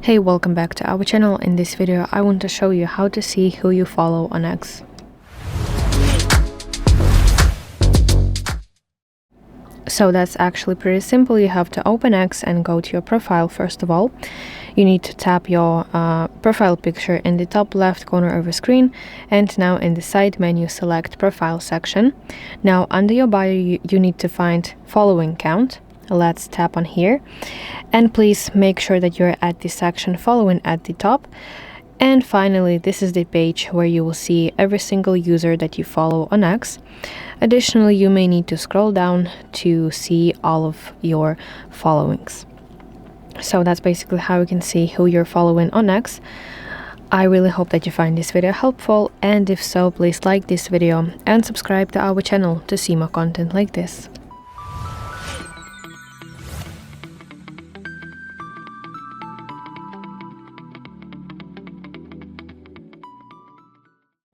Hey, welcome back to our channel. In this video I want to show you how to see who you follow on X. So that's actually pretty simple. You have to open X and go to your profile. First of all, you need to tap your profile picture in the top left corner of the screen, and now in the side menu select profile section. Now under your bio you need to find following count. Let's tap on here, and please make sure that you're at the section following at the top. And finally, this is the page where you will see every single user that you follow on X. Additionally, you may need to scroll down to see all of your followings. So that's basically how you can see who you're following on X. I really hope that you find this video helpful, and if so, please like this video and subscribe to our channel to see more content like this.